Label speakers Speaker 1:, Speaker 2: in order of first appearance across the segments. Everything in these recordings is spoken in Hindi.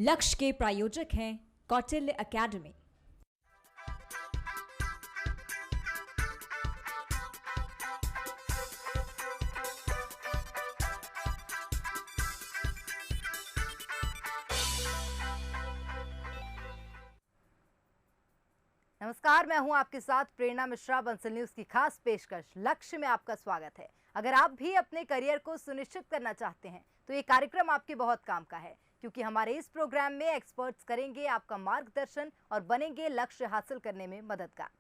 Speaker 1: लक्ष्य के प्रायोजक हैं कौटिल्य एकेडमी।
Speaker 2: नमस्कार, मैं हूं आपके साथ प्रेरणा मिश्रा। बंसल न्यूज की खास पेशकश लक्ष्य में आपका स्वागत है। अगर आप भी अपने करियर को सुनिश्चित करना चाहते हैं तो ये कार्यक्रम आपके बहुत काम का है, क्योंकि हमारे इस प्रोग्राम में एक्सपर्ट्स करेंगे आपका मार्गदर्शन और बनेंगे लक्ष्य हासिल करने में मददगार।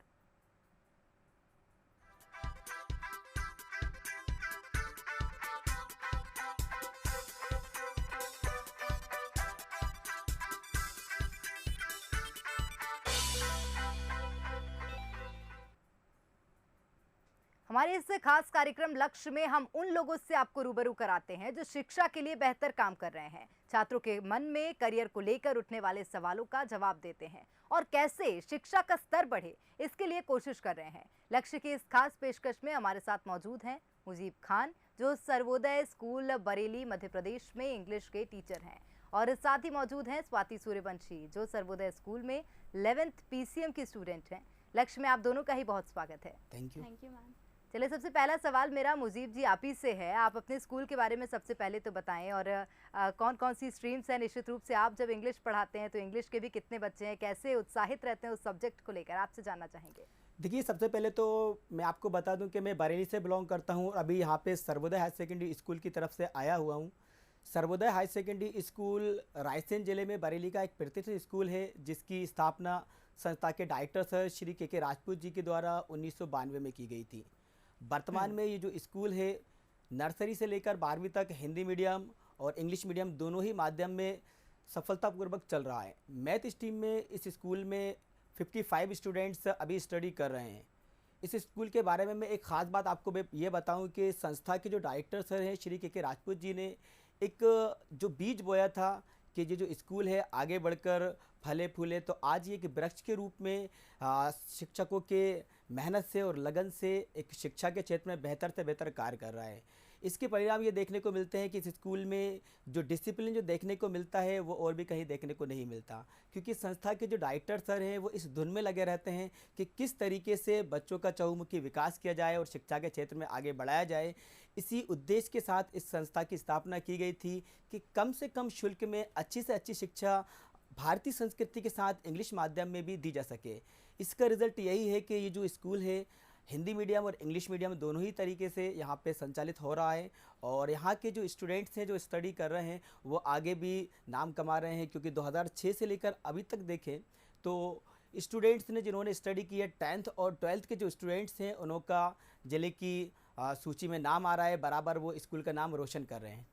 Speaker 2: हमारे इस खास कार्यक्रम लक्ष्य में हम उन लोगों से आपको रूबरू कराते हैं जो शिक्षा के लिए बेहतर काम कर रहे हैं, छात्रों के मन में करियर को लेकर उठने वाले सवालों का जवाब देते हैं और कैसे शिक्षा का स्तर बढ़े इसके लिए कोशिश कर रहे हैं। लक्ष्य की इस खास पेशकश में हमारे साथ मौजूद हैं मुजीब खान, जो सर्वोदय स्कूल बरेली मध्य प्रदेश में इंग्लिश के टीचर हैं, और साथ ही मौजूद हैं स्वाति सूर्यवंशी, जो सर्वोदय स्कूल में 11th PCM की स्टूडेंट हैं। लक्ष्य में आप दोनों का ही बहुत स्वागत है।
Speaker 3: Thank you
Speaker 2: ma'am. चलिए, सबसे पहला सवाल मेरा मुजीब जी आप ही से है। आप अपने स्कूल के बारे में सबसे पहले तो बताएं, और कौन कौन सी स्ट्रीम्स हैं। निश्चित रूप से आप जब इंग्लिश पढ़ाते हैं तो इंग्लिश के भी कितने बच्चे हैं, कैसे उत्साहित रहते हैं उस सब्जेक्ट को लेकर, आपसे जानना चाहेंगे।
Speaker 3: देखिए, सबसे पहले तो मैं आपको बता दूं कि मैं बरेली से बिलोंग करता हूं और अभी यहाँ पे सर्वोदय हायर सेकेंडरी स्कूल की तरफ से आया हुआ हूं। Sarvodaya higher secondary school Raisen जिले में बरेली का एक प्रतिष्ठित स्कूल है, जिसकी स्थापना संस्था के डायरेक्टर सर श्री के राजपूत जी के द्वारा 1992 में की गई थी। वर्तमान में ये जो स्कूल है, नर्सरी से लेकर 12वीं तक हिंदी मीडियम और इंग्लिश मीडियम दोनों ही माध्यम में सफलतापूर्वक चल रहा है। मैथ स्ट्रीम में इस स्कूल में 55 स्टूडेंट्स अभी स्टडी कर रहे हैं। इस स्कूल के बारे में मैं एक ख़ास बात आपको ये बताऊं कि संस्था के जो डायरेक्टर सर हैं श्री के राजपूत जी ने एक जो बीज बोया था कि ये जो स्कूल है आगे बढ़कर फले फूले, तो आज ये एक वृक्ष के रूप में शिक्षकों के मेहनत से और लगन से एक शिक्षा के क्षेत्र में बेहतर से बेहतर कार्य कर रहा है। इसके परिणाम ये देखने को मिलते हैं कि इस स्कूल में जो डिसिप्लिन जो देखने को मिलता है वो और भी कहीं देखने को नहीं मिलता, क्योंकि संस्था के जो डायरेक्टर सर हैं वो इस धुन में लगे रहते हैं कि किस तरीके से बच्चों का चहुमुखी विकास किया जाए और शिक्षा के क्षेत्र में आगे बढ़ाया जाए। इसी उद्देश्य के साथ इस संस्था की स्थापना की गई थी कि कम से कम शुल्क में अच्छी से अच्छी शिक्षा भारतीय संस्कृति के साथ इंग्लिश माध्यम में भी दी जा सके। इसका रिजल्ट यही है कि ये जो स्कूल है हिंदी मीडियम और इंग्लिश मीडियम दोनों ही तरीके से यहाँ पे संचालित हो रहा है, और यहाँ के जो स्टूडेंट्स हैं जो स्टडी कर रहे हैं वो आगे भी नाम कमा रहे हैं, क्योंकि 2006 से लेकर अभी तक देखें तो स्टूडेंट्स ने जिन्होंने स्टडी की है 10th और 12th के जो स्टूडेंट्स हैं उनका जिले की सूची में नाम आ रहा है, बराबर वो स्कूल का नाम रोशन कर रहे हैं।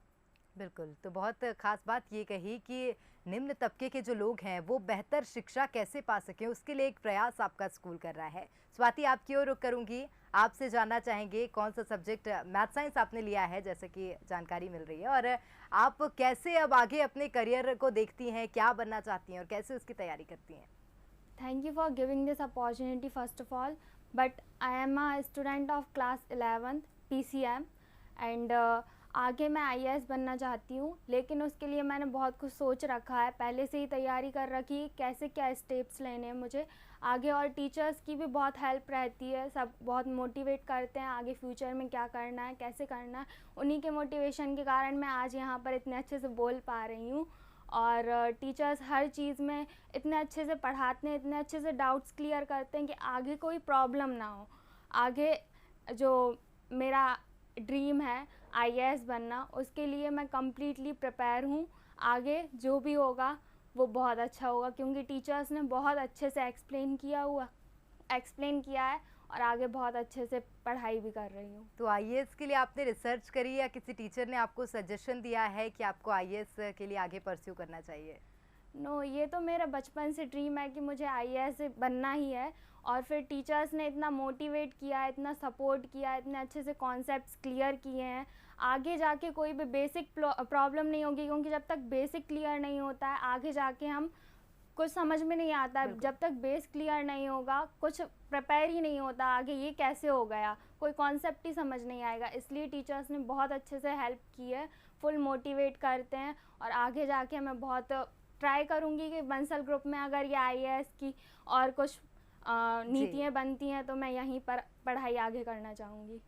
Speaker 2: बिल्कुल, तो बहुत खास बात ये कही कि निम्न तबके के जो लोग हैं वो बेहतर शिक्षा कैसे पा सकें, उसके लिए एक प्रयास आपका स्कूल कर रहा है। स्वाति, आपकी ओर रुख करूंगी, आपसे जानना चाहेंगे कौन सा सब्जेक्ट मैथ साइंस आपने लिया है, जैसे कि जानकारी मिल रही है, और आप कैसे अब आगे अपने करियर को देखती हैं, क्या बनना चाहती हैं और कैसे उसकी तैयारी करती हैं।
Speaker 4: Thank you for giving this opportunity first of all, but I am a student of class 11th PCM and आगे मैं IAS बनना चाहती हूँ, लेकिन उसके लिए मैंने बहुत कुछ सोच रखा है, पहले से ही तैयारी कर रखी कैसे क्या स्टेप्स लेने हैं मुझे आगे, और टीचर्स की भी बहुत हेल्प रहती है, सब बहुत मोटिवेट करते हैं आगे फ्यूचर में क्या करना है कैसे करना है। उन्हीं के मोटिवेशन के कारण मैं आज यहाँ पर इतने अच्छे से बोल पा रही हूँ, और टीचर्स हर चीज़ में इतने अच्छे से पढ़ाते हैं, इतने अच्छे से डाउट्स क्लियर करते हैं कि आगे कोई प्रॉब्लम ना हो। आगे जो मेरा ड्रीम है IAS बनना, उसके लिए मैं कम्प्लीटली प्रिपेयर हूँ। आगे जो भी होगा वो बहुत अच्छा होगा, क्योंकि टीचर्स ने बहुत अच्छे से एक्सप्लेन किया है और आगे बहुत अच्छे से पढ़ाई भी कर रही हूँ।
Speaker 2: तो IAS के लिए आपने रिसर्च करी या किसी टीचर ने आपको सजेशन दिया है कि आपको IAS के लिए आगे परस्यू करना चाहिए?
Speaker 4: नो, ये तो मेरा बचपन से ड्रीम है कि मुझे IAS बनना ही है, और फिर टीचर्स ने इतना मोटिवेट किया, इतना सपोर्ट किया, इतने अच्छे से कॉन्सेप्ट्स क्लियर किए हैं, आगे जाके कोई भी बेसिक प्रॉब्लम नहीं होगी, क्योंकि जब तक बेसिक क्लियर नहीं होता है आगे जाके हम कुछ समझ में नहीं आता। जब तक बेस क्लियर नहीं होगा कुछ प्रिपेयर ही नहीं होता, आगे ये कैसे हो गया, कोई कॉन्सेप्ट ही समझ नहीं आएगा। इसलिए टीचर्स ने बहुत अच्छे से हेल्प की है, फुल मोटिवेट करते हैं और आगे जाके हमें बहुत ट्राई करूँगी कि बंसल ग्रुप में अगर ये आईएएस की और कुछ नीतियाँ बनती हैं तो मैं यहीं पर पढ़ाई आगे करना चाहूँगी।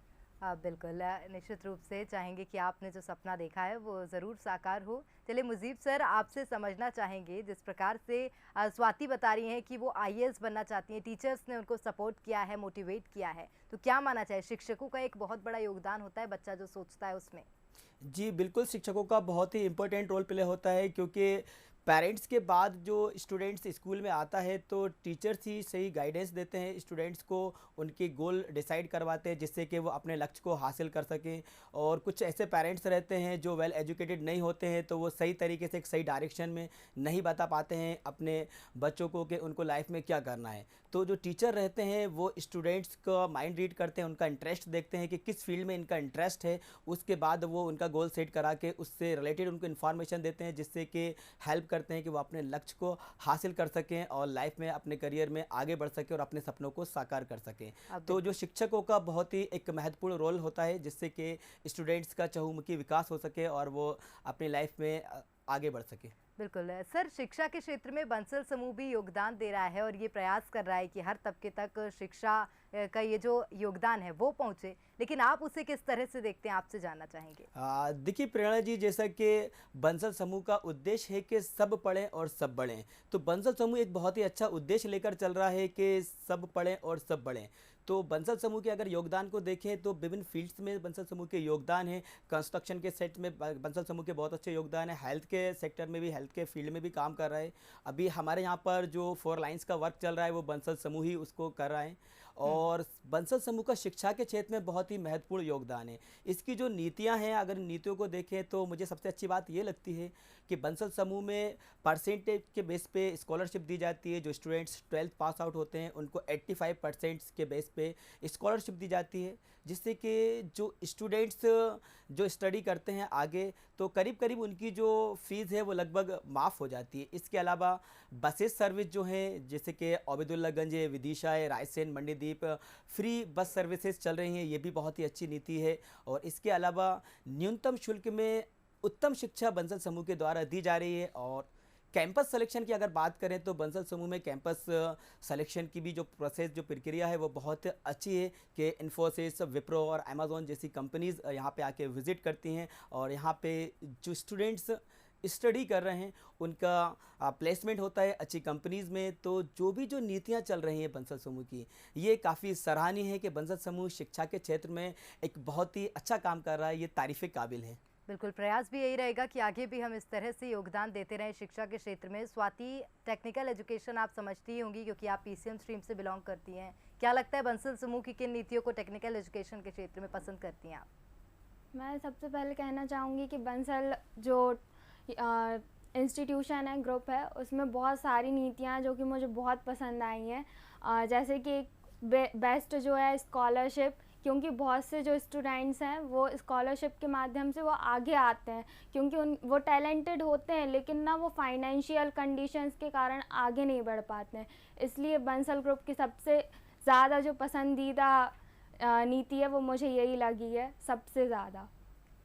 Speaker 2: बिल्कुल निश्चित रूप से चाहेंगे कि आपने जो सपना देखा है वो ज़रूर साकार हो। चलिए मुजीब सर, आपसे समझना चाहेंगे, जिस प्रकार से स्वाति बता रही हैं कि वो आईएएस बनना चाहती हैं, टीचर्स ने उनको सपोर्ट किया है, मोटिवेट किया है, तो क्या मानना चाहिए, शिक्षकों का एक बहुत बड़ा योगदान होता है बच्चा जो सोचता है उसमें?
Speaker 3: जी बिल्कुल, शिक्षकों का बहुत ही इम्पोर्टेंट रोल प्ले होता है, क्योंकि पेरेंट्स के बाद जो स्टूडेंट्स स्कूल में आता है तो टीचर्स ही सही गाइडेंस देते हैं स्टूडेंट्स को, उनके गोल डिसाइड करवाते हैं जिससे कि वो अपने लक्ष्य को हासिल कर सकें। और कुछ ऐसे पेरेंट्स रहते हैं जो वेल एजुकेटेड नहीं होते हैं, तो वो सही तरीके से एक सही डायरेक्शन में नहीं बता पाते हैं अपने बच्चों को कि उनको लाइफ में क्या करना है। तो जो टीचर रहते हैं वो स्टूडेंट्स का माइंड रीड करते हैं, उनका इंटरेस्ट देखते हैं कि किस फील्ड में इनका इंटरेस्ट है, उसके बाद वो उनका गोल सेट करा के उससे रिलेटेड उनको इन्फॉर्मेशन देते हैं जिससे कि हेल्प करते हैं कि वो अपने लक्ष्य को हासिल कर सकें और लाइफ में अपने करियर में आगे बढ़ सकें और अपने सपनों को साकार कर सकें। तो जो शिक्षकों का बहुत ही एक महत्वपूर्ण रोल होता है जिससे कि स्टूडेंट्स का चहुमुखी विकास हो सके और वो अपनी लाइफ में आगे बढ़ सके।
Speaker 2: बिल्कुल सर, शिक्षा के क्षेत्र में बंसल समूह भी योगदान दे रहा है और ये प्रयास कर रहा है कि हर तबके तक शिक्षा का ये जो योगदान है वो पहुंचे, लेकिन आप उसे किस तरह से देखते हैं, आपसे जानना चाहेंगे।
Speaker 3: देखिए प्रेरणा जी, जैसा कि बंसल समूह का उद्देश्य है कि सब पढ़ें और सब बढ़ें, तो बंसल समूह एक बहुत ही अच्छा उद्देश्य लेकर चल रहा है कि सब पढ़ें और सब बढ़ें। तो बंसल समूह के अगर योगदान को देखें तो विभिन्न फील्ड्स में बंसल समूह के योगदान है। कंस्ट्रक्शन के सेट में बंसल समूह के बहुत अच्छे योगदान है, हेल्थ के सेक्टर में भी, हेल्थ के फील्ड में भी काम कर रहा है। अभी हमारे यहाँ पर जो 4 लाइन्स का वर्क चल रहा है वो बंसल समूह ही उसको कर रहा है। और बंसल समूह का शिक्षा के क्षेत्र में बहुत ही महत्वपूर्ण योगदान है। इसकी जो नीतियां हैं, अगर नीतियों को देखें तो मुझे सबसे अच्छी बात ये लगती है कि बंसल समूह में परसेंटेज के बेस पे स्कॉलरशिप दी जाती है। जो स्टूडेंट्स 12th पास आउट होते हैं उनको 85% के बेस पे स्कॉलरशिप दी जाती है, जिससे कि जो स्टूडेंट्स जो स्टडी करते हैं आगे तो करीब करीब उनकी जो फ़ीस है वो लगभग माफ़ हो जाती है। इसके अलावा बसेस सर्विस जो हैं, जैसे कि ओबेदुल्लागंज है, विदिशा है, Raisen, Mandideep, free bus services चल रही हैं, ये भी बहुत ही अच्छी नीति है। और इसके अलावा न्यूनतम शुल्क में उत्तम शिक्षा बंसल समूह के द्वारा दी जा रही है। और कैंपस सिलेक्शन की अगर बात करें तो बंसल समूह में कैंपस सिलेक्शन की भी जो प्रोसेस, जो प्रक्रिया है वो बहुत अच्छी है कि इन्फोसिस, विप्रो और अमेज़ॉन जैसी कंपनीज़ यहाँ पे आके विज़िट करती हैं और यहाँ पे जो स्टूडेंट्स स्टडी कर रहे हैं उनका प्लेसमेंट होता है अच्छी कंपनीज़ में। तो जो नीतियाँ चल रही हैं बंसल समूह की, ये काफ़ी सराहनीय है कि बंसल समूह शिक्षा के क्षेत्र में एक बहुत ही अच्छा काम कर रहा है, ये तारीफ़ काबिल है।
Speaker 2: बिल्कुल, प्रयास भी यही रहेगा कि आगे भी हम इस तरह से योगदान देते रहें शिक्षा के क्षेत्र में। स्वाति, टेक्निकल एजुकेशन आप समझती ही होंगी क्योंकि आप पीसीएम स्ट्रीम से बिलोंग करती हैं। क्या लगता है बंसल समूह की किन नीतियों को टेक्निकल एजुकेशन के क्षेत्र में पसंद करती हैं आप?
Speaker 4: मैं सबसे पहले कहना चाहूँगी कि बंसल जो इंस्टीट्यूशन है, ग्रुप है, उसमें बहुत सारी नीतियाँ जो कि मुझे बहुत पसंद आई हैं। जैसे कि बेस्ट जो है स्कॉलरशिप, क्योंकि बहुत से जो स्टूडेंट्स हैं वो स्कॉलरशिप के माध्यम से वो आगे आते हैं, क्योंकि वो टैलेंटेड होते हैं लेकिन ना वो फाइनेंशियल कंडीशंस के कारण आगे नहीं बढ़ पाते हैं। इसलिए बंसल ग्रुप की सबसे ज़्यादा जो पसंदीदा नीति है वो मुझे यही लगी है सबसे ज़्यादा।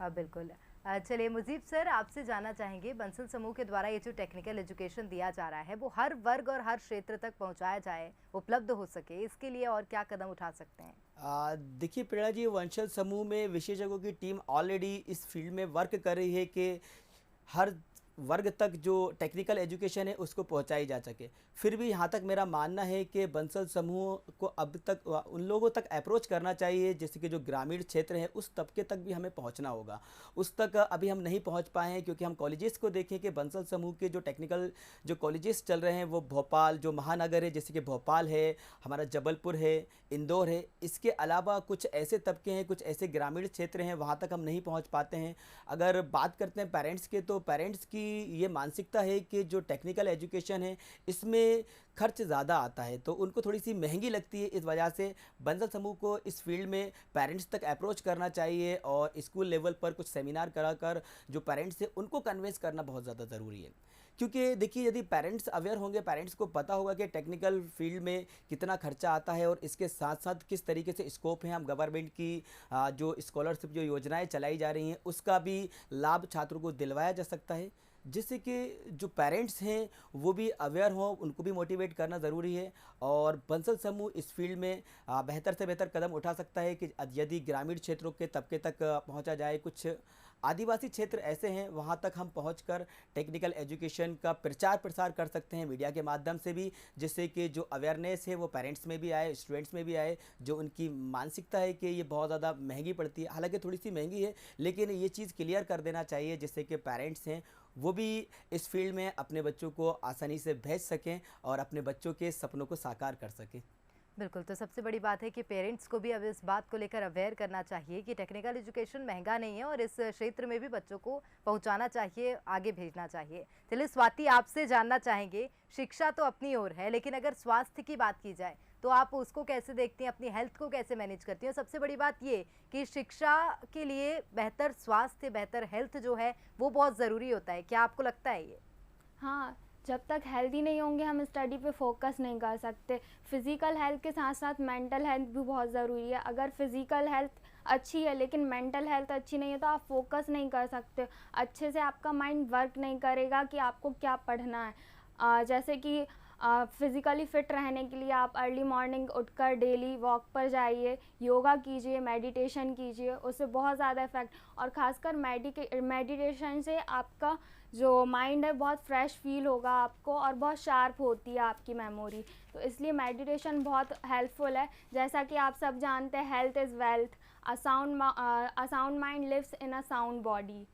Speaker 2: बिल्कुल। चलिए मुजीब सर, आपसे जानना चाहेंगे, बंसल समूह के द्वारा ये जो टेक्निकल एजुकेशन दिया जा रहा है वो हर वर्ग और हर क्षेत्र तक पहुंचाया जाए, उपलब्ध हो सके, इसके लिए और क्या कदम उठा सकते हैं?
Speaker 3: देखिए प्रेरणा जी, बंसल समूह में विशेषज्ञों की टीम ऑलरेडी इस फील्ड में वर्क कर रही है कि हर वर्ग तक जो टेक्निकल एजुकेशन है उसको पहुंचाई जा सके। फिर भी यहाँ तक मेरा मानना है कि बंसल समूह को अब तक उन लोगों तक अप्रोच करना चाहिए जैसे कि जो ग्रामीण क्षेत्र है उस तबके तक भी हमें पहुँचना होगा। उस तक अभी हम नहीं पहुँच पाए हैं, क्योंकि हम कॉलेजेस को देखें कि बंसल समूह के जो टेक्निकल जो कॉलेजेस चल रहे हैं वो भोपाल जो महानगर है, जैसे कि भोपाल है, हमारा जबलपुर है, इंदौर है। इसके अलावा कुछ ऐसे तबके हैं, कुछ ऐसे ग्रामीण क्षेत्र हैं, वहाँ तक हम नहीं पहुँच पाते हैं। अगर बात करते हैं पेरेंट्स के, तो पेरेंट्स की ये मानसिकता है कि जो टेक्निकल एजुकेशन है इसमें खर्च ज़्यादा आता है, तो उनको थोड़ी सी महंगी लगती है। इस वजह से बंसल समूह को इस फील्ड में पेरेंट्स तक अप्रोच करना चाहिए और स्कूल लेवल पर कुछ सेमिनार कराकर जो पेरेंट्स हैं उनको कन्विंस करना बहुत ज़्यादा ज़रूरी है। क्योंकि देखिए, यदि पेरेंट्स अवेयर होंगे, पेरेंट्स को पता होगा कि टेक्निकल फील्ड में कितना खर्चा आता है और इसके साथ साथ किस तरीके से स्कोप है, हम गवर्नमेंट की जो स्कॉलरशिप जो योजनाएं चलाई जा रही हैं उसका भी लाभ छात्रों को दिलवाया जा सकता है। जिससे कि जो पेरेंट्स हैं वो भी अवेयर हों, उनको भी मोटिवेट करना ज़रूरी है। और बंसल समूह इस फील्ड में बेहतर से बेहतर कदम उठा सकता है कि यदि ग्रामीण क्षेत्रों के तबके तक पहुंचा जाए। कुछ आदिवासी क्षेत्र ऐसे हैं वहां तक हम पहुंचकर टेक्निकल एजुकेशन का प्रचार प्रसार कर सकते हैं मीडिया के माध्यम से भी, जिससे कि जो अवेयरनेस है वो पेरेंट्स में भी आए, स्टूडेंट्स में भी आए। जो उनकी मानसिकता है कि ये बहुत ज़्यादा महंगी पड़ती है, हालांकि थोड़ी सी महंगी है, लेकिन ये चीज़ क्लियर कर देना चाहिए जिससे कि पेरेंट्स हैं वो भी इस फील्ड में अपने बच्चों को आसानी से भेज सकें और अपने बच्चों के सपनों को साकार कर सकें।
Speaker 2: बिल्कुल, तो सबसे बड़ी बात है कि पेरेंट्स को भी अब इस बात को लेकर अवेयर करना चाहिए कि टेक्निकल एजुकेशन महंगा नहीं है और इस क्षेत्र में भी बच्चों को पहुंचाना चाहिए, आगे भेजना चाहिए। चलिए स्वाति, आपसे जानना चाहेंगे, शिक्षा तो अपनी ओर है, लेकिन अगर स्वास्थ्य की बात की जाए तो आप उसको कैसे देखती हैं, अपनी हेल्थ को कैसे मैनेज करती हैं? सबसे बड़ी बात ये कि शिक्षा के लिए बेहतर स्वास्थ्य, बेहतर हेल्थ जो है वो बहुत ज़रूरी होता है, क्या आपको लगता है ये?
Speaker 4: हाँ, जब तक हेल्दी नहीं होंगे हम स्टडी पे फोकस नहीं कर सकते। फिज़िकल हेल्थ के साथ साथ मेंटल हेल्थ भी बहुत ज़रूरी है। अगर फिज़िकल हेल्थ अच्छी है लेकिन मेंटल हेल्थ अच्छी नहीं है तो आप फोकस नहीं कर सकते, अच्छे से आपका माइंड वर्क नहीं करेगा कि आपको क्या पढ़ना है। जैसे कि फिज़िकली फ़िट रहने के लिए आप अर्ली मॉर्निंग उठकर डेली वॉक पर जाइए, योगा कीजिए, मेडिटेशन कीजिए, उससे बहुत ज़्यादा इफ़ेक्ट। और ख़ासकर मेडिटेशन से आपका जो माइंड है बहुत फ्रेश फील होगा आपको और बहुत शार्प होती है आपकी मेमोरी। तो इसलिए मेडिटेशन बहुत हेल्पफुल है। जैसा कि आप सब जानते हैं, health is wealth, a sound mind lives in a sound body.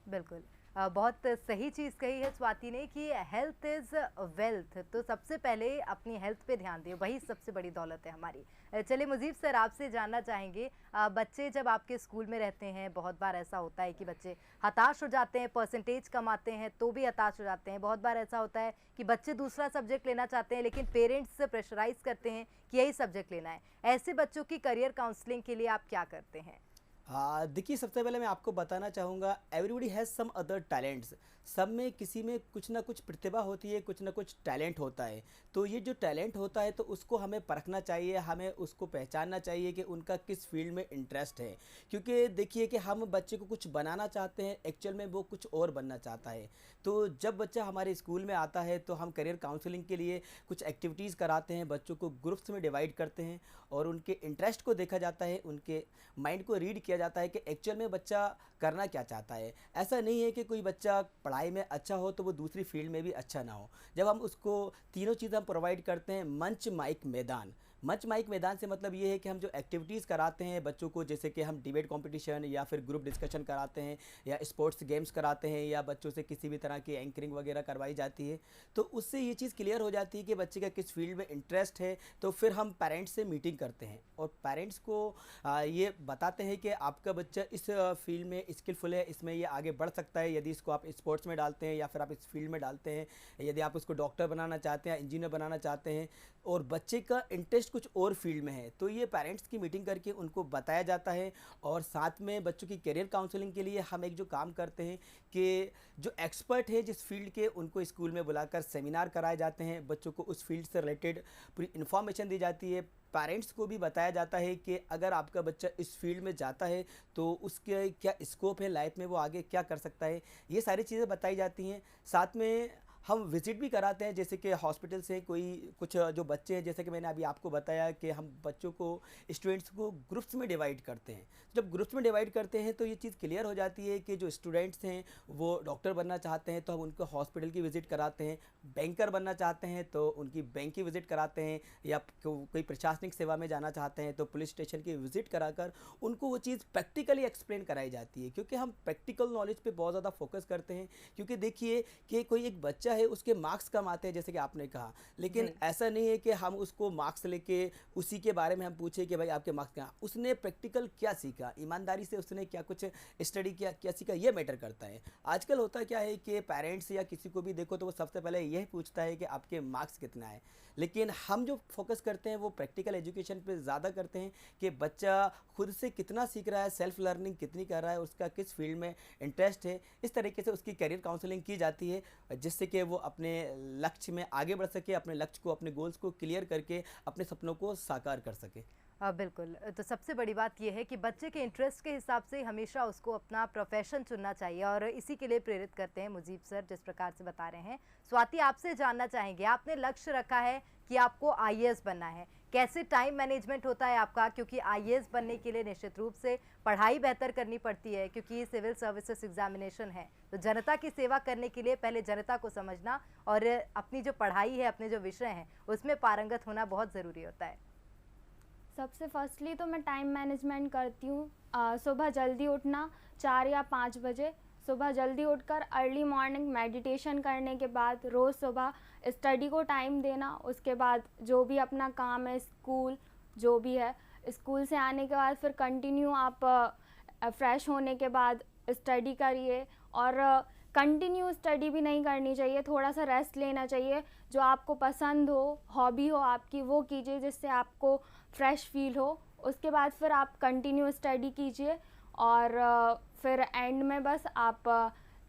Speaker 2: बिल्कुल, बहुत सही चीज़ कही है स्वाति ने कि हेल्थ इज़ वेल्थ। तो सबसे पहले अपनी हेल्थ पे ध्यान दिए, वही सबसे बड़ी दौलत है हमारी। चलिए मुजीब सर, आपसे जानना चाहेंगे, बच्चे जब आपके स्कूल में रहते हैं बहुत बार ऐसा होता है कि बच्चे हताश हो जाते हैं, परसेंटेज कम आते हैं तो भी हताश हो जाते हैं। बहुत बार ऐसा होता है कि बच्चे दूसरा सब्जेक्ट लेना चाहते हैं लेकिन पेरेंट्स प्रेशराइज करते हैं कि यही सब्जेक्ट लेना है। ऐसे बच्चों की करियर काउंसलिंग के लिए आप क्या करते हैं?
Speaker 3: देखिए, सबसे पहले मैं आपको बताना चाहूँगा, everybody has some other talents. सब में किसी में कुछ ना कुछ प्रतिभा होती है, कुछ ना कुछ टैलेंट होता है। तो ये जो टैलेंट होता है तो उसको हमें परखना चाहिए, हमें उसको पहचानना चाहिए कि उनका किस फील्ड में इंटरेस्ट है। क्योंकि देखिए कि हम बच्चे को कुछ बनाना चाहते हैं, एक्चुअल में वो कुछ और बनना चाहता है। तो जब बच्चा हमारे स्कूल में आता है तो हम करियर काउंसलिंग के लिए कुछ एक्टिविटीज़ कराते हैं, बच्चों को ग्रुप्स में डिवाइड करते हैं और उनके इंटरेस्ट को देखा जाता है, उनके माइंड को रीड किया जाता है कि एक्चुअल में बच्चा करना क्या चाहता है। ऐसा नहीं है कि कोई बच्चा पढ़ाई में अच्छा हो तो वो दूसरी फील्ड में भी अच्छा ना हो। जब हम उसको तीनों चीज़ हम प्रोवाइड करते हैं, मंच, माइक, मैदान। मंच माइक मैदान से मतलब ये है कि हम जो एक्टिविटीज़ कराते हैं बच्चों को, जैसे कि हम डिबेट कंपटीशन या फिर ग्रुप डिस्कशन कराते हैं या स्पोर्ट्स गेम्स कराते हैं या बच्चों से किसी भी तरह की एंकरिंग वगैरह करवाई जाती है, तो उससे ये चीज़ क्लियर हो जाती है कि बच्चे का किस फील्ड में इंटरेस्ट है। तो फिर हम पेरेंट्स से मीटिंग करते हैं और पेरेंट्स को ये बताते हैं कि आपका बच्चा इस फील्ड में स्किलफुल है, इसमें ये आगे बढ़ सकता है यदि इसको आप स्पोर्ट्स में डालते हैं या फिर आप इस फील्ड में डालते हैं। यदि आप उसको डॉक्टर बनाना चाहते हैं, इंजीनियर बनाना चाहते हैं और बच्चे का इंटरेस्ट कुछ और फील्ड में है, तो ये पेरेंट्स की मीटिंग करके उनको बताया जाता है। और साथ में बच्चों की करियर काउंसलिंग के लिए हम एक जो काम करते हैं कि जो एक्सपर्ट है जिस फील्ड के, उनको स्कूल में बुलाकर सेमिनार कराए जाते हैं, बच्चों को उस फील्ड से रिलेटेड पूरी इन्फॉर्मेशन दी जाती है। पेरेंट्स को भी बताया जाता है कि अगर आपका बच्चा इस फील्ड में जाता है तो उसके क्या स्कोप है लाइफ में, वो आगे क्या कर सकता है, ये सारी चीज़ें बताई जाती हैं। साथ में हम विज़िट भी कराते हैं, जैसे कि हॉस्पिटल से कोई कुछ जो बच्चे हैं, जैसे कि मैंने अभी आपको बताया कि हम बच्चों को, स्टूडेंट्स को ग्रुप्स में डिवाइड करते हैं। जब ग्रुप्स में डिवाइड करते हैं तो ये चीज़ क्लियर हो जाती है कि जो स्टूडेंट्स हैं वो डॉक्टर बनना चाहते हैं तो हम उनको हॉस्पिटल की विज़िट कराते हैं, बैंकर बनना चाहते हैं तो उनकी बैंक की विज़िट कराते हैं, या कोई प्रशासनिक सेवा में जाना चाहते हैं तो पुलिस स्टेशन की विज़िट कराकर उनको वो चीज़ प्रैक्टिकली एक्सप्लेन कराई जाती है। क्योंकि हम प्रैक्टिकल नॉलेज पे बहुत ज़्यादा फोकस करते हैं। क्योंकि देखिए कि कोई एक बच्चा है, उसके मार्क्स कम आते हैं जैसे कि आपने कहा, लेकिन ऐसा नहीं है कि हम उसको मार्क्स लेके उसी के बारे में हम पूछे कि भाई आपके मार्क्स क्या, उसने प्रैक्टिकल क्या सीखा, ईमानदारी से उसने क्या कुछ स्टडी किया, क्या सीखा, ये मैटर करता है। आजकल होता क्या है कि पेरेंट्स या किसी को भी देखो तो वो सबसे पहले यही पूछता है कि आपके मार्क्स कितना है, लेकिन हम जो फोकस करते हैं वो प्रैक्टिकल एजुकेशन पे ज़्यादा करते हैं कि बच्चा खुद से कितना सीख रहा है, सेल्फ लर्निंग कितनी कर रहा है, उसका किस फील्ड में इंटरेस्ट है। इस तरीके से उसकी करियर काउंसलिंग की जाती है जिससे कि वो अपने लक्ष्य में आगे बढ़ सके, अपने लक्ष्य को, अपने गोल्स को क्लियर करके अपने सपनों को साकार कर सके।
Speaker 2: बिल्कुल। तो सबसे बड़ी बात ये है कि बच्चे के इंटरेस्ट के हिसाब से हमेशा उसको अपना प्रोफ़ेशन चुनना चाहिए और इसी के लिए प्रेरित करते हैं मुजीब सर जिस प्रकार से बता रहे हैं। स्वाति आपसे जानना चाहेंगे, आपने लक्ष्य रखा है कि आपको आईएएस बनना है। कैसे टाइम मैनेजमेंट होता है आपका? क्योंकि आईएएस बनने के लिए निश्चित रूप से पढ़ाई बेहतर करनी पड़ती है क्योंकि सिविल सर्विसेज एग्ज़ामिनेशन है। तो जनता की सेवा करने के लिए पहले जनता को समझना और अपनी जो पढ़ाई है, अपने जो विषय हैं, उसमें पारंगत होना बहुत ज़रूरी होता है।
Speaker 4: सबसे फर्स्टली तो मैं टाइम मैनेजमेंट करती हूँ। सुबह जल्दी उठना 4 या 5 बजे, सुबह जल्दी उठकर अर्ली मॉर्निंग मेडिटेशन करने के बाद रोज़ सुबह स्टडी को टाइम देना। उसके बाद जो भी अपना काम है, स्कूल जो भी है, स्कूल से आने के बाद फिर कंटिन्यू आप फ्रेश होने के बाद स्टडी करिए। और कंटिन्यू स्टडी भी नहीं करनी चाहिए, थोड़ा सा रेस्ट लेना चाहिए। जो आपको पसंद हो, हॉबी हो आपकी, वो कीजिए जिससे आपको फ्रेश फील हो। उसके बाद फिर आप कंटिन्यू स्टडी कीजिए और फिर एंड में बस आप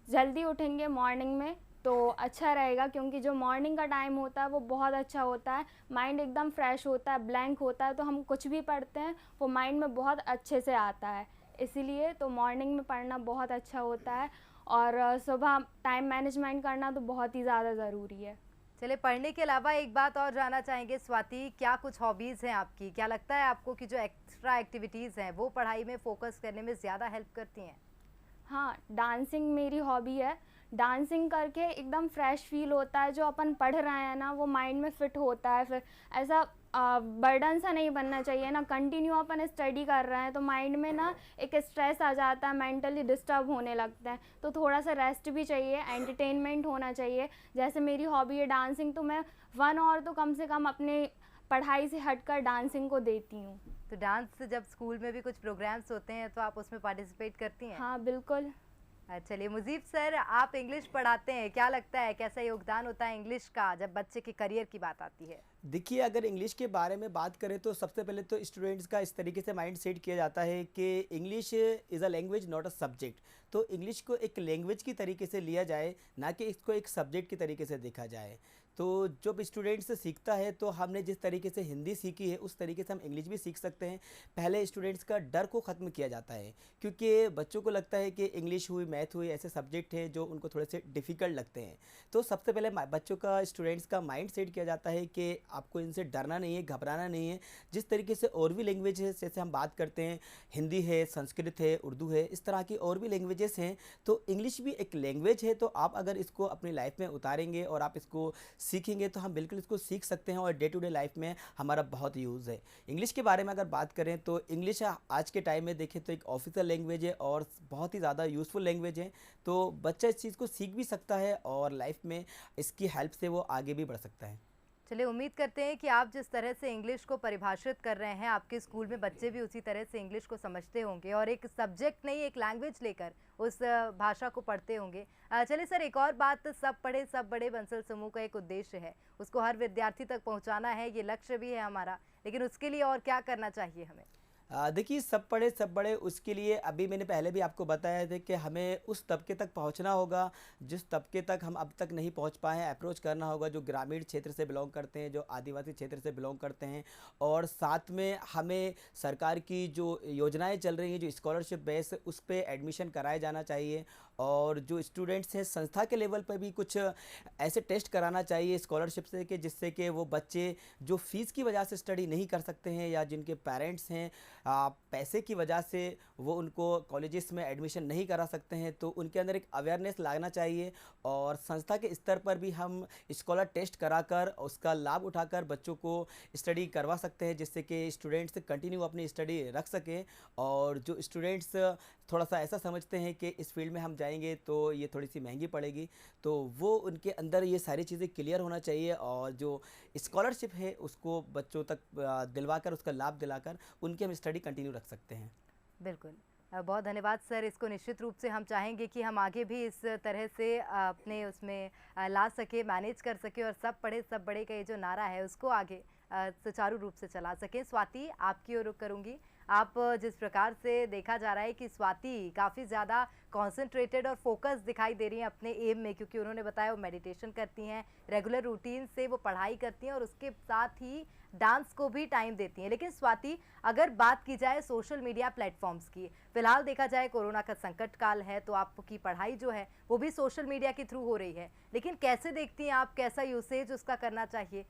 Speaker 4: जल्दी उठेंगे मॉर्निंग में तो अच्छा रहेगा, क्योंकि जो मॉर्निंग का टाइम होता है वो बहुत अच्छा होता है। माइंड एकदम फ्रेश होता है, ब्लैंक होता है, तो हम कुछ भी पढ़ते हैं वो माइंड में बहुत अच्छे से आता है। इसीलिए तो मॉर्निंग में पढ़ना बहुत अच्छा होता है और सुबह टाइम मैनेजमेंट करना तो बहुत ही ज़्यादा ज़रूरी है।
Speaker 2: चलिए, पढ़ने के अलावा एक बात और जानना चाहेंगे स्वाति, क्या कुछ हॉबीज़ हैं आपकी? क्या लगता है आपको कि जो एक्स्ट्रा एक्टिविटीज़ हैं वो पढ़ाई में फोकस करने में ज़्यादा हेल्प करती हैं?
Speaker 4: हाँ, डांसिंग मेरी हॉबी है। डांसिंग करके एकदम फ्रेश फील होता है। जो अपन पढ़ रहे हैं ना वो माइंड में फिट होता है। फिर ऐसा बर्डन सा नहीं बनना चाहिए ना, कंटिन्यू अपन स्टडी कर रहे हैं तो माइंड में ना एक स्ट्रेस आ जाता है, मेंटली डिस्टर्ब होने लगते हैं। तो थोड़ा सा रेस्ट भी चाहिए, एंटरटेनमेंट होना चाहिए। जैसे मेरी हॉबी है डांसिंग, तो मैं 1 आवर तो कम से कम अपने पढ़ाई से हटकर डांसिंग को देती हूँ।
Speaker 2: तो डांस जब स्कूल में भी कुछ प्रोग्राम्स होते हैं तो आप उसमें पार्टिसिपेट करती हैं?
Speaker 4: हाँ बिल्कुल।
Speaker 2: चलिए मुजीब सर, आप इंग्लिश पढ़ाते हैं, क्या लगता है कैसा योगदान होता है इंग्लिश का जब बच्चे के करियर की बात आती है?
Speaker 3: देखिए, अगर इंग्लिश के बारे में बात करें तो सबसे पहले तो स्टूडेंट्स का इस तरीके से माइंड सेट किया जाता है कि English is a language not a subject. तो इंग्लिश को एक लैंग्वेज की तरीके से लिया जाए, ना कि इसको एक सब्जेक्ट की तरीके से देखा जाए। तो जब स्टूडेंट्स सीखता है तो हमने जिस तरीके से हिंदी सीखी है उस तरीके से हम इंग्लिश भी सीख सकते हैं। पहले स्टूडेंट्स का डर को ख़त्म किया जाता है, क्योंकि बच्चों को लगता है कि इंग्लिश हुई, मैथ हुई, ऐसे सब्जेक्ट हैं जो उनको थोड़े से डिफ़िकल्ट लगते हैं। तो सबसे पहले बच्चों का, स्टूडेंट्स का माइंड सेट किया जाता है कि आपको इनसे डरना नहीं है, घबराना नहीं है। जिस तरीके से और भी लैंग्वेज है, जैसे हम बात करते हैं हिंदी है, संस्कृत है, उर्दू है, इस तरह की और भी लैंग्वेजेस हैं, तो इंग्लिश भी एक लैंग्वेज है। तो आप अगर इसको अपनी लाइफ में उतारेंगे और आप इसको सीखेंगे तो हम बिल्कुल इसको सीख सकते हैं और डे टू डे लाइफ में हमारा बहुत यूज़ है। इंग्लिश के बारे में अगर बात करें तो इंग्लिश आज के टाइम में देखें तो एक ऑफिशियल लैंग्वेज है और बहुत ही ज़्यादा यूज़फुल लैंग्वेज है। तो बच्चा इस चीज़ को सीख भी सकता है और लाइफ में इसकी हेल्प से वो आगे भी बढ़ सकता है।
Speaker 2: चलिए, उम्मीद करते हैं कि आप जिस तरह से इंग्लिश को परिभाषित कर रहे हैं, आपके स्कूल में बच्चे भी उसी तरह से इंग्लिश को समझते होंगे और एक सब्जेक्ट नहीं, एक लैंग्वेज लेकर उस भाषा को पढ़ते होंगे। चलिए सर, एक और बात, सब पढ़े सब बड़े बंसल समूह का एक उद्देश्य है, उसको हर विद्यार्थी तक पहुंचाना है, ये लक्ष्य भी है हमारा, लेकिन उसके लिए और क्या करना चाहिए हमें?
Speaker 3: देखिए, सब पढ़े सब बड़े, उसके लिए अभी मैंने पहले भी आपको बताया था कि हमें उस तबके तक पहुंचना होगा जिस तबके तक हम अब तक नहीं पहुंच पाए हैं। अप्रोच करना होगा जो ग्रामीण क्षेत्र से बिलोंग करते हैं, जो आदिवासी क्षेत्र से बिलोंग करते हैं। और साथ में हमें सरकार की जो योजनाएं चल रही हैं, जो स्कॉलरशिप बेस, उस पर एडमिशन कराया जाना चाहिए। और जो स्टूडेंट्स हैं संस्था के लेवल पर भी कुछ ऐसे टेस्ट कराना चाहिए स्कॉलरशिप से कि जिससे कि वो बच्चे जो फ़ीस की वजह से स्टडी नहीं कर सकते हैं या जिनके पेरेंट्स हैं पैसे की वजह से वो उनको कॉलेजेस में एडमिशन नहीं करा सकते हैं, तो उनके अंदर एक अवेयरनेस लाना चाहिए। और संस्था के स्तर पर भी हम स्कॉलर टेस्ट कराकर उसका लाभ उठाकर बच्चों को स्टडी करवा सकते हैं, जिससे कि स्टूडेंट्स कंटिन्यू अपनी स्टडी रख सकें। और जो स्टूडेंट्स थोड़ा सा ऐसा समझते हैं कि इस फील्ड में हम जाएंगे तो ये थोड़ी सी महंगी पड़ेगी, तो वो उनके अंदर ये सारी चीज़ें क्लियर होना चाहिए और जो स्कॉलरशिप है उसको बच्चों तक दिलवाकर, उसका लाभ दिलाकर उनकी हम स्टडी कंटिन्यू रख सकते हैं।
Speaker 2: बिल्कुल, बहुत धन्यवाद सर। इसको निश्चित रूप से हम चाहेंगे कि हम आगे भी इस तरह से अपने उसमें ला सके, मैनेज कर सके और सब पढ़े सब बड़े का ये जो नारा है उसको आगे सुचारू रूप से चला सकें। स्वाति, आपकी ओर रुख करूँगी। आप जिस प्रकार से देखा जा रहा है कि स्वाति काफ़ी ज़्यादा कॉन्सेंट्रेटेड और फोकस दिखाई दे रही हैं अपने एम में, क्योंकि उन्होंने बताया वो मेडिटेशन करती हैं, रेगुलर रूटीन से वो पढ़ाई करती हैं और उसके साथ ही डांस को भी टाइम देती हैं। लेकिन स्वाति, अगर बात की जाए सोशल मीडिया प्लेटफॉर्म्स की, फिलहाल देखा जाए कोरोना का संकट काल है तो आपकी पढ़ाई जो है वो भी सोशल मीडिया के थ्रू हो रही है, लेकिन कैसे देखती हैं आप, कैसा यूसेज उसका करना चाहिए?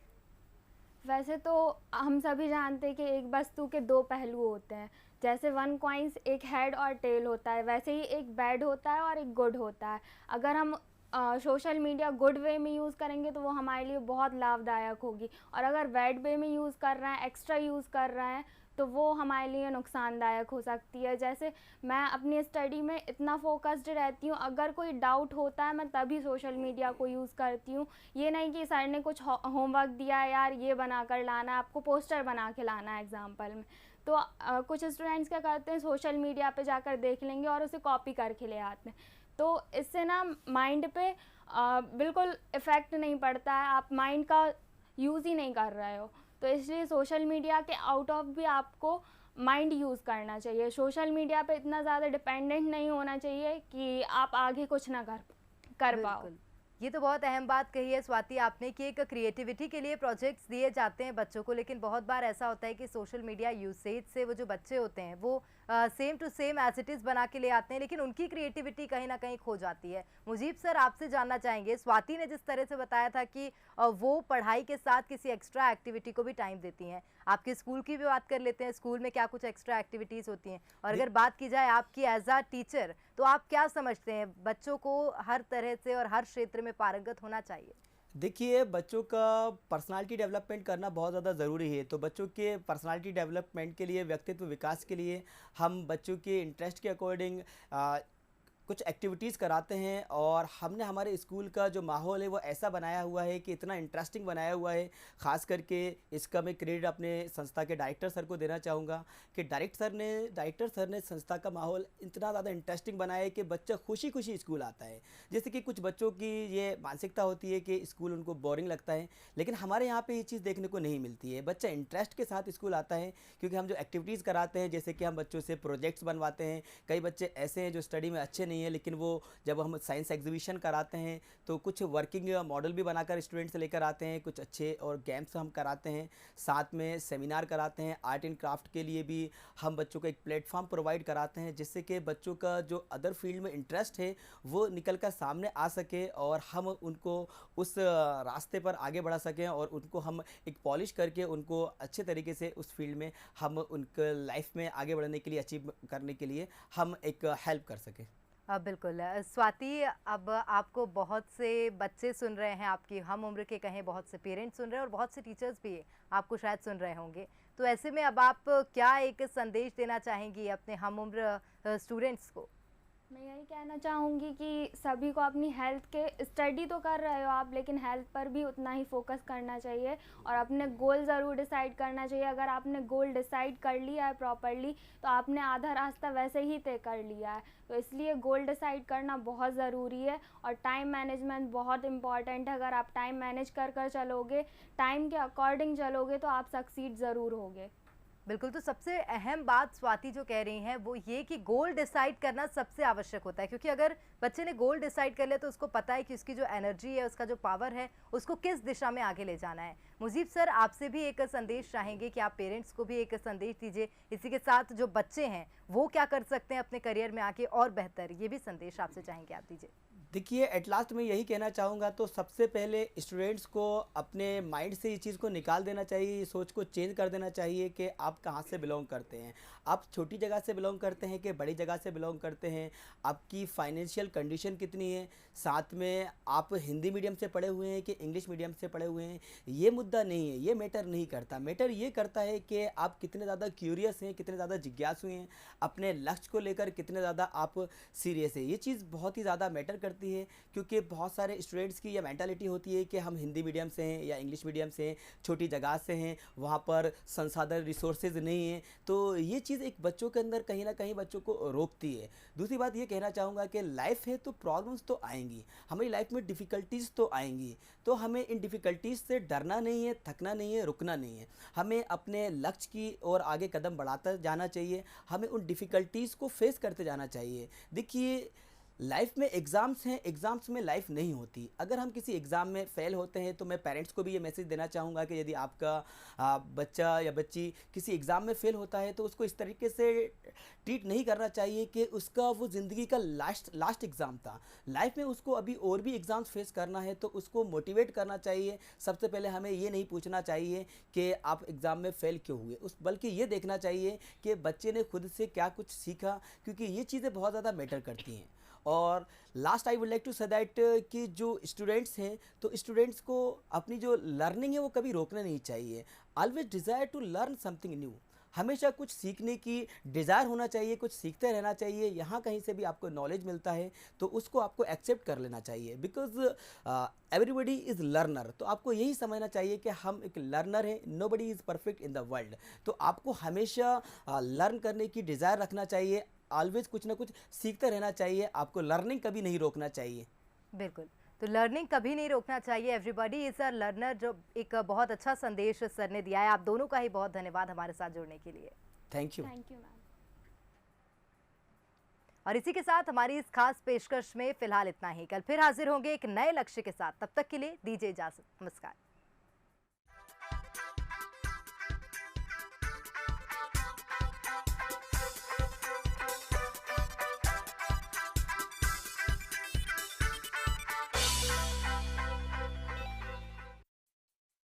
Speaker 4: वैसे तो हम सभी जानते हैं कि एक वस्तु के दो पहलू होते हैं। जैसे वन कॉइन्स एक हेड और टेल होता है, वैसे ही एक बैड होता है और एक गुड होता है। अगर हम सोशल मीडिया गुड वे में यूज़ करेंगे तो वो हमारे लिए बहुत लाभदायक होगी, और अगर बैड वे में यूज़ कर रहे हैं, एक्स्ट्रा यूज़ कर रहे हैं, तो वो हमारे लिए नुकसानदायक हो सकती है। जैसे मैं अपनी स्टडी में इतना फोकस्ड रहती हूँ, अगर कोई डाउट होता है मैं तभी सोशल मीडिया को यूज़ करती हूँ। ये नहीं कि सर ने कुछ होमवर्क दिया है, यार ये बना कर लाना है, आपको पोस्टर बना के लाना है एग्ज़ाम्पल में, तो कुछ स्टूडेंट्स क्या करते हैं, सोशल मीडिया पे जाकर देख लेंगे और उसे कॉपी करके ले आते हैं। तो इससे ना माइंड पे बिल्कुल इफ़ेक्ट नहीं पड़ता है, आप माइंड का यूज़ ही नहीं कर रहे हो। तो इसलिए सोशल मीडिया के आउट ऑफ भी आपको माइंड यूज़ करना चाहिए। सोशल मीडिया पे इतना ज़्यादा डिपेंडेंट नहीं होना चाहिए कि आप आगे कुछ ना कर पाओ।
Speaker 2: बिल्कुल। ये तो बहुत अहम बात कही है स्वाति आपने कि एक क्रिएटिविटी के लिए प्रोजेक्ट्स दिए जाते हैं बच्चों को, लेकिन बहुत बार ऐसा होता है कि सोशल मीडिया यूसेज से वो जो बच्चे होते हैं वो same to same age it is बना के ले आते हैं, लेकिन उनकी क्रिएटिविटी कहीं ना कहीं खो जाती है। मुजीब सर, आपसे जानना चाहेंगे, स्वाति ने जिस तरह से बताया था कि वो पढ़ाई के साथ किसी एक्स्ट्रा एक्टिविटी को भी टाइम देती हैं, आपके स्कूल की भी बात कर लेते हैं, स्कूल में क्या कुछ एक्स्ट्रा एक्टिविटीज़ होती हैं, और अगर बात की जाए आपकी एज अ टीचर, तो आप क्या समझते हैं बच्चों को हर तरह से और हर क्षेत्र में पारंगत होना चाहिए?
Speaker 3: देखिए, बच्चों का पर्सनालिटी डेवलपमेंट करना बहुत ज़्यादा ज़रूरी है। तो बच्चों के पर्सनालिटी डेवलपमेंट के लिए, व्यक्तित्व विकास के लिए हम बच्चों के इंटरेस्ट के अकॉर्डिंग कुछ एक्टिविटीज़ कराते हैं, और हमने हमारे स्कूल का जो माहौल है वो ऐसा बनाया हुआ है कि इतना इंटरेस्टिंग बनाया हुआ है। ख़ास करके इसका मैं क्रेडिट अपने संस्था के डायरेक्टर सर को देना चाहूँगा कि डायरेक्टर सर ने संस्था का माहौल इतना ज़्यादा इंटरेस्टिंग बनाया है कि बच्चा खुशी खुशी स्कूल आता है। जैसे कि कुछ बच्चों की ये मानसिकता होती है कि स्कूल उनको बोरिंग लगता है, लेकिन हमारे यहाँ पर ये चीज़ देखने को नहीं मिलती है। बच्चा इंटरेस्ट के साथ स्कूल आता है, क्योंकि हम जो एक्टिविटीज़ कराते हैं, जैसे कि हम बच्चों से प्रोजेक्ट्स बनवाते हैं। कई बच्चे ऐसे हैं जो स्टडी में अच्छे नहीं है, लेकिन वो जब हम साइंस एग्जीबिशन कराते हैं तो कुछ वर्किंग मॉडल भी बनाकर स्टूडेंट से लेकर आते हैं, कुछ अच्छे और गेम्स हम कराते हैं, साथ में सेमिनार कराते हैं। आर्ट एंड क्राफ्ट के लिए भी हम बच्चों को एक प्लेटफॉर्म प्रोवाइड कराते हैं, जिससे कि बच्चों का जो अदर फील्ड में इंटरेस्ट है वो निकल कर सामने आ सके, और हम उनको उस रास्ते पर आगे बढ़ा सकें, और उनको हम एक पॉलिश करके उनको अच्छे तरीके से उस फील्ड में हम उनके लाइफ में आगे बढ़ने के लिए, अचीव करने के लिए हम एक हेल्प कर सकें।
Speaker 2: बिल्कुल। स्वाति, अब आपको बहुत से बच्चे सुन रहे हैं, आपकी हम उम्र के कहें, बहुत से पेरेंट्स सुन रहे हैं और बहुत से टीचर्स भी आपको शायद सुन रहे होंगे, तो ऐसे में अब आप क्या एक संदेश देना चाहेंगी अपने हम उम्र स्टूडेंट्स को?
Speaker 4: मैं यही कहना चाहूँगी कि सभी को अपनी हेल्थ के, स्टडी तो कर रहे हो आप, लेकिन हेल्थ पर भी उतना ही फोकस करना चाहिए और अपने गोल ज़रूर डिसाइड करना चाहिए। अगर आपने गोल डिसाइड कर लिया है प्रॉपरली तो आपने आधा रास्ता वैसे ही तय कर लिया है। तो इसलिए गोल डिसाइड करना बहुत ज़रूरी है, और टाइम मैनेजमेंट बहुत इम्पॉर्टेंट है। अगर आप टाइम मैनेज कर चलोगे, टाइम के अकॉर्डिंग चलोगे, तो आप सक्सीड ज़रूर होगे।
Speaker 2: बिल्कुल। तो सबसे अहम बात स्वाति जो कह रही हैं वो ये कि गोल डिसाइड करना सबसे आवश्यक होता है, क्योंकि अगर बच्चे ने गोल डिसाइड कर लिया तो उसको पता है कि उसकी जो एनर्जी है, उसका जो पावर है, उसको किस दिशा में आगे ले जाना है। मुजीब सर, आपसे भी एक संदेश चाहेंगे कि आप पेरेंट्स को भी एक संदेश दीजिए, इसी के साथ जो बच्चे हैं वो क्या कर सकते हैं अपने करियर में आगे और बेहतर, ये भी संदेश आपसे चाहेंगे आप दीजिए।
Speaker 3: देखिए, एट लास्ट मैं यही कहना चाहूँगा, तो सबसे पहले स्टूडेंट्स को अपने माइंड से इस चीज़ को निकाल देना चाहिए, सोच को चेंज कर देना चाहिए कि आप कहाँ से बिलोंग करते हैं। आप छोटी जगह से बिलोंग करते हैं कि बड़ी जगह से बिलोंग करते हैं, आपकी फाइनेंशियल कंडीशन कितनी है, साथ में आप हिंदी मीडियम से पढ़े हुए हैं कि इंग्लिश मीडियम से पढ़े हुए हैं, ये मुद्दा नहीं है, ये मैटर नहीं करता। मैटर ये करता है कि आप कितने ज़्यादा क्यूरियस हैं, कितने ज़्यादा जिज्ञासु हैं, अपने लक्ष्य को लेकर कितने ज़्यादा आप सीरियस हैं। ये चीज़ बहुत ही ज़्यादा मैटर करती करती है, क्योंकि बहुत सारे स्टूडेंट्स की यह मेंटालिटी होती है कि हम हिंदी मीडियम से हैं या इंग्लिश मीडियम से हैं, छोटी जगह से हैं, वहाँ पर संसाधन रिसोर्सेज नहीं हैं, तो ये चीज़ एक बच्चों के अंदर कहीं ना कहीं बच्चों को रोकती है। दूसरी बात ये कहना चाहूँगा कि लाइफ है तो प्रॉब्लम्स तो आएंगी, हमारी लाइफ में डिफ़िकल्टीज़ तो आएंगी, तो हमें इन डिफ़िकल्टीज़ से डरना नहीं है, थकना नहीं है, रुकना नहीं है। हमें अपने लक्ष्य की ओर आगे कदम बढ़ाता जाना चाहिए, हमें उन डिफ़िकल्टीज़ को फेस करते जाना चाहिए। देखिए, लाइफ में एग्ज़ाम्स हैं, एग्ज़ाम्स में लाइफ नहीं होती। अगर हम किसी एग्ज़ाम में फ़ेल होते हैं तो मैं पेरेंट्स को भी ये मैसेज देना चाहूँगा कि यदि आपका बच्चा या बच्ची किसी एग्ज़ाम में फ़ेल होता है तो उसको इस तरीके से ट्रीट नहीं करना चाहिए कि उसका वो ज़िंदगी का लास्ट एग्ज़ाम था। लाइफ में उसको अभी और भी एग्ज़ाम्स फेस करना है, तो उसको मोटिवेट करना चाहिए। सबसे पहले हमें ये नहीं पूछना चाहिए कि आप एग्ज़ाम में फ़ेल क्यों हुए, बल्कि ये देखना चाहिए कि बच्चे ने खुद से क्या कुछ सीखा, क्योंकि ये चीज़ें बहुत ज़्यादा मैटर करती हैं। और last I would like to say that कि जो स्टूडेंट्स हैं, तो स्टूडेंट्स को अपनी जो लर्निंग है वो कभी रोकना नहीं चाहिए। Always desire to learn something new, हमेशा कुछ सीखने की डिज़ायर होना चाहिए, कुछ सीखते रहना चाहिए। यहाँ कहीं से भी आपको नॉलेज मिलता है तो उसको आपको एक्सेप्ट कर लेना चाहिए, बिकॉज एवरीबडी इज़ लर्नर। तो आपको यही समझना चाहिए कि हम एक लर्नर हैं, nobody is perfect in the world. तो आपको हमेशा लर्न करने की डिज़ायर रखना चाहिए, ऑलवेज कुछ ना कुछ सीखते रहना चाहिए, आपको लर्निंग कभी नहीं रोकना चाहिए।
Speaker 2: बिल्कुल, तो लर्निंग कभी नहीं रोकना चाहिए, एवरीबॉडी इज़ अ लर्नर, जो एक बहुत अच्छा संदेश सर ने दिया है। आप दोनों का ही बहुत धन्यवाद हमारे साथ जुड़ने के लिए।
Speaker 3: Thank you.
Speaker 4: Thank you ma'am.
Speaker 2: और इसी के साथ हमारी इस खास पेशकश में फिलहाल इतना ही। कल फिर हाजिर होंगे एक नए लक्ष्य के साथ, तब तक के लिए दीजिए इजाजत। नमस्कार।